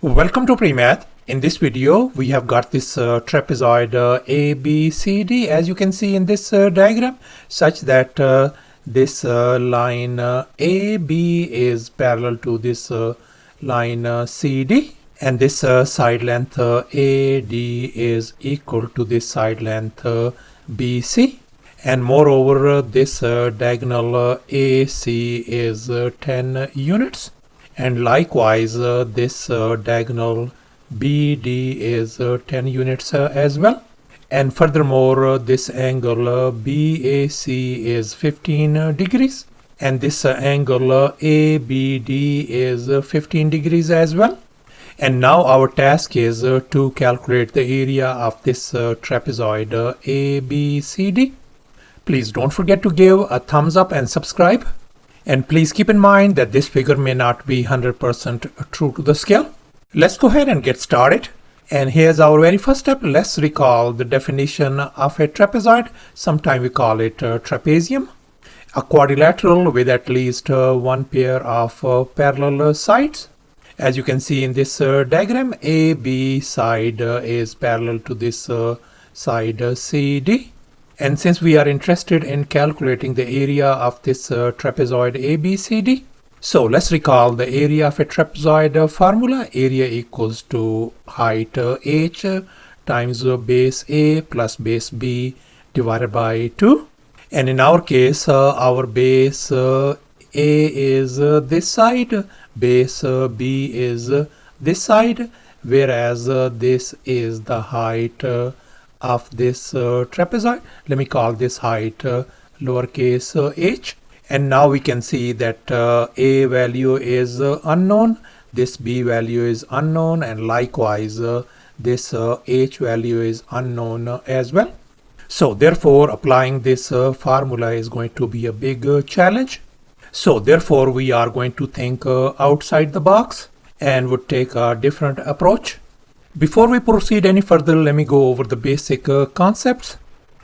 Welcome to PreMath. In this video, we have got this trapezoid ABCD, as you can see in this diagram, such that this line AB is parallel to this line CD, and this side length AD is equal to this side length BC. And moreover, this diagonal AC is 10 units. And likewise, this diagonal BD is 10 units as well. And furthermore, this angle BAC is 15 degrees. And this angle ABD is 15 degrees as well. And now our task is to calculate the area of this trapezoid ABCD. Please don't forget to give a thumbs up and subscribe. And please keep in mind that this figure may not be 100% true to the scale. Let's go ahead and get started. And here's our very first step. Let's recall the definition of a trapezoid. Sometimes we call it trapezium. A quadrilateral with at least one pair of parallel sides. As you can see in this diagram, AB side is parallel to this side CD. And since we are interested in calculating the area of this trapezoid ABCD, so let's recall the area of a trapezoid formula. Area equals to height h times base A plus base B divided by 2. And in our case, our base A is this side, base B is this side, whereas this is the height of this trapezoid. Let me call this height lowercase h. And now we can see that A value is unknown, this B value is unknown, and likewise this h value is unknown as well. So therefore, applying this formula is going to be a big challenge. So therefore, we are going to think outside the box and would take a different approach. Before we proceed any further, let me go over the basic concepts.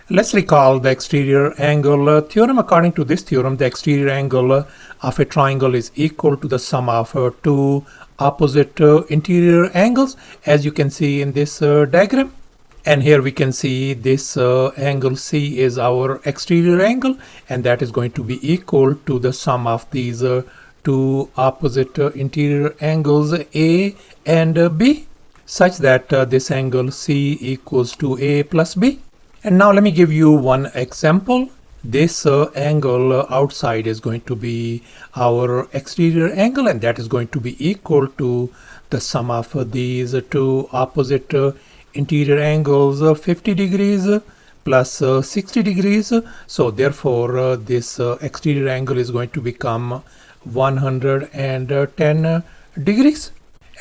Let's recall the exterior angle theorem. According to this theorem, the exterior angle of a triangle is equal to the sum of two opposite interior angles, as you can see in this diagram. And here we can see this angle C is our exterior angle, and that is going to be equal to the sum of these two opposite interior angles A and B, such that this angle C equals to A plus B. And now let me give you one example. This angle outside is going to be our exterior angle, and that is going to be equal to the sum of these two opposite interior angles, 50 degrees plus 60 degrees. So therefore this exterior angle is going to become 110 degrees.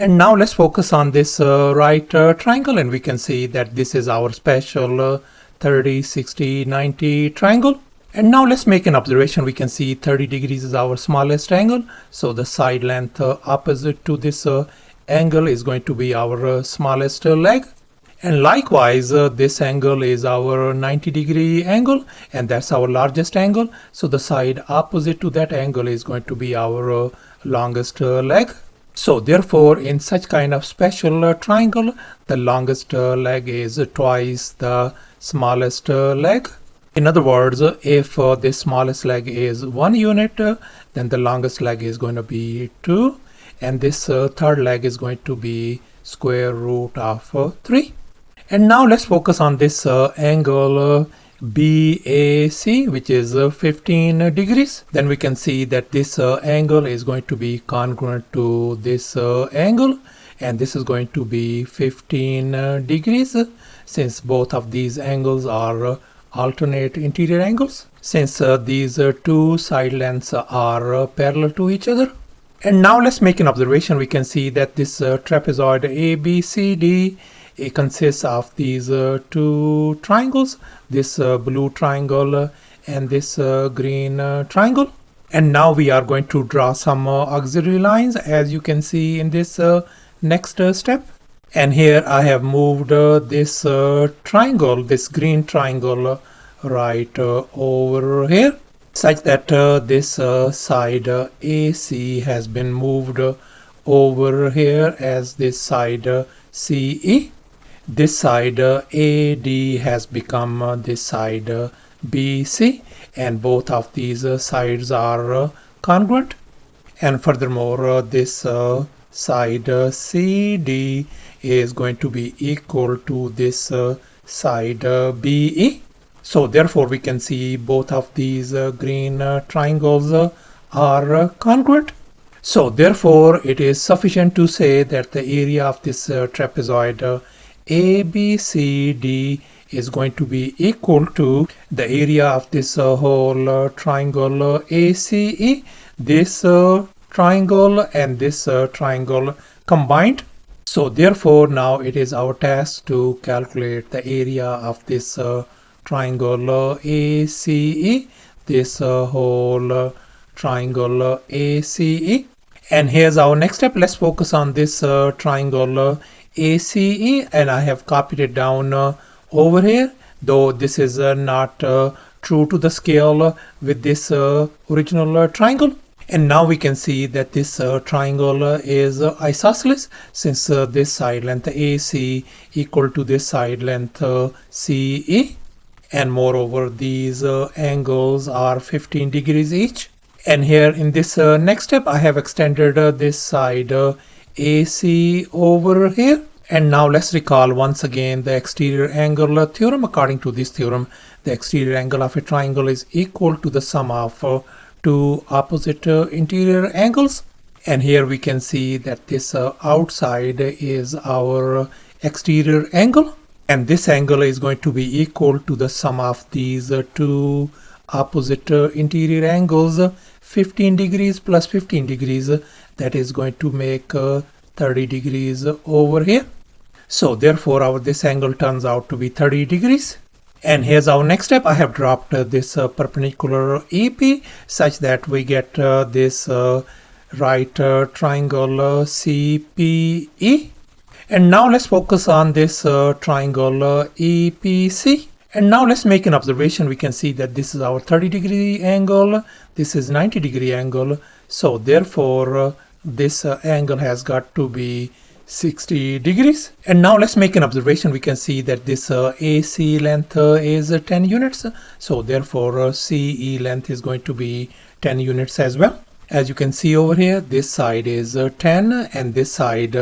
And now let's focus on this right triangle, and we can see that this is our special 30, 60, 90 triangle. And now let's make an observation. We can see 30 degrees is our smallest angle. So the side length opposite to this angle is going to be our smallest leg. And likewise, this angle is our 90-degree angle, and that's our largest angle. So the side opposite to that angle is going to be our longest leg. So therefore, in such kind of special triangle, the longest leg is twice the smallest leg. In other words, if this smallest leg is 1 unit, then the longest leg is going to be 2, and this third leg is going to be square root of 3. And now let's focus on this angle BAC, which is 15 degrees. Then we can see that this angle is going to be congruent to this angle, and this is going to be 15 degrees, since both of these angles are alternate interior angles, since these two side lengths are parallel to each other. And now let's make an observation. We can see that this trapezoid ABCD, it consists of these two triangles, this blue triangle and this green triangle. And now we are going to draw some auxiliary lines, as you can see in this next step. And here I have moved this triangle, this green triangle, right over here, such that this side AC has been moved over here as this side CE. This side AD has become this side BC, and both of these sides are congruent. And furthermore, this side CD is going to be equal to this side BE. So therefore we can see both of these green triangles are congruent. So therefore it is sufficient to say that the area of this trapezoid ABCD is going to be equal to the area of this whole triangle ACE, this triangle and this triangle combined. So therefore now it is our task to calculate the area of this triangle ACE, this whole triangle ACE. And here's our next step. Let's focus on this triangle ACE, and I have copied it down over here, though this is not true to the scale with this original triangle. And now we can see that this triangle is isosceles, since this side length AC equal to this side length CE, and moreover these angles are 15 degrees each. And here in this next step I have extended this side AC over here. And now let's recall once again the exterior angle theorem. According to this theorem, the exterior angle of a triangle is equal to the sum of two opposite interior angles. And here we can see that this outside is our exterior angle, and this angle is going to be equal to the sum of these two opposite interior angles, 15 degrees plus 15 degrees, that is going to make 30 degrees over here. So therefore this angle turns out to be 30 degrees. And here's our next step. I have dropped this perpendicular EP such that we get this right triangle CPE. And now let's focus on this triangle EPC. And now let's make an observation. We can see that this is our 30-degree angle, this is 90-degree angle. So therefore this angle has got to be 60 degrees. And now let's make an observation. We can see that this AC length is 10 units. So therefore CE length is going to be 10 units as well. As you can see over here, this side is 10 and this side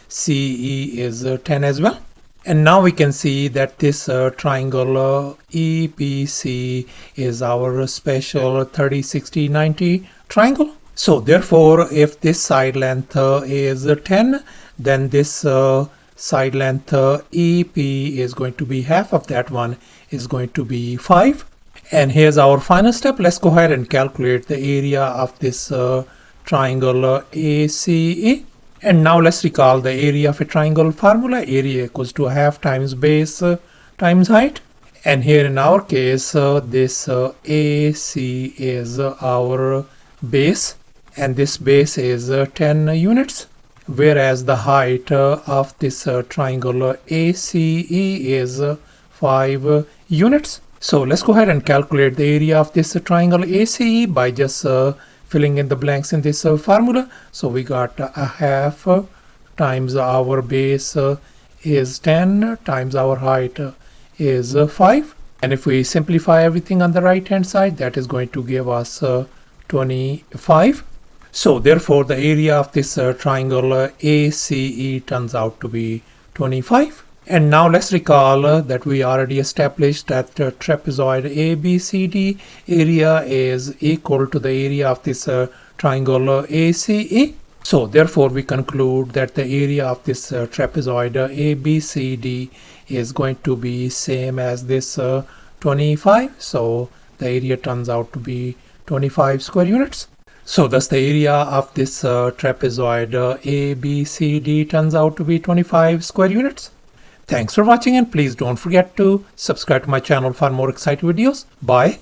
CE is 10 as well. And now we can see that this triangle EPC is our special 30, 60, 90 triangle. So therefore if this side length is 10, then this side length EP is going to be half of that one, is going to be 5. And here's our final step. Let's go ahead and calculate the area of this triangle ACE. And now let's recall the area of a triangle formula. Area equals to half times base times height. And here in our case, this AC is our base, and this base is 10 units. Whereas the height of this triangle ACE is 5 units. So let's go ahead and calculate the area of this triangle ACE by just filling in the blanks in this formula. So we got a half times our base is 10 times our height is 5. And if we simplify everything on the right hand side, that is going to give us 25. So therefore the area of this triangle ACE turns out to be 25. And now let's recall that we already established that trapezoid ABCD area is equal to the area of this triangle ACE. So therefore we conclude that the area of this trapezoid ABCD is going to be same as this 25. So the area turns out to be 25 square units. So thus the area of this trapezoid ABCD turns out to be 25 square units. Thanks for watching, and please don't forget to subscribe to my channel for more exciting videos. Bye.